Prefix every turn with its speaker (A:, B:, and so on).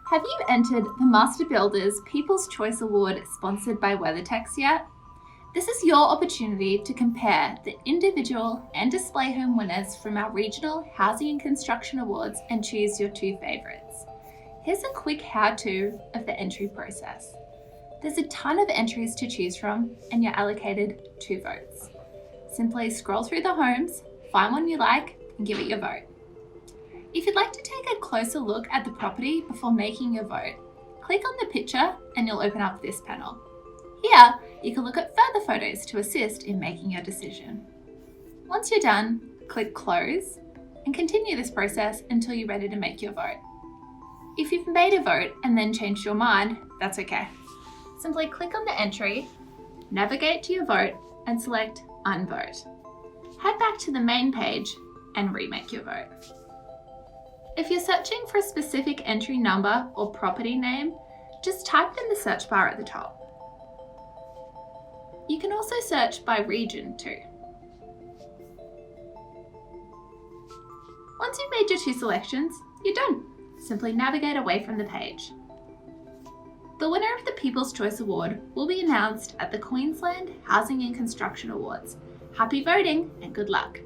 A: Have you entered the Master Builders People's Choice Award sponsored by WeatherTex yet? This is your opportunity to compare the individual and display home winners from our regional housing and construction awards and choose your two favourites. Here's a quick how-to of the entry process. There's a ton of entries to choose from and you're allocated 2 votes. Simply scroll through the homes, find one you like and give it your vote. If you'd like to take a closer look at the property before making your vote, click on the picture and you'll open up this panel. Here, you can look at further photos to assist in making your decision. Once you're done, click Close and continue this process until you're ready to make your vote. If you've made a vote and then changed your mind, that's okay. Simply click on the entry, navigate to your vote and select Unvote. Head back to the main page and remake your vote. If you're searching for a specific entry number or property name, just type it in the search bar at the top. You can also search by region too. Once you've made your 2 selections, you're done. Simply navigate away from the page. The winner of the People's Choice Award will be announced at the Queensland Housing and Construction Awards. Happy voting and good luck!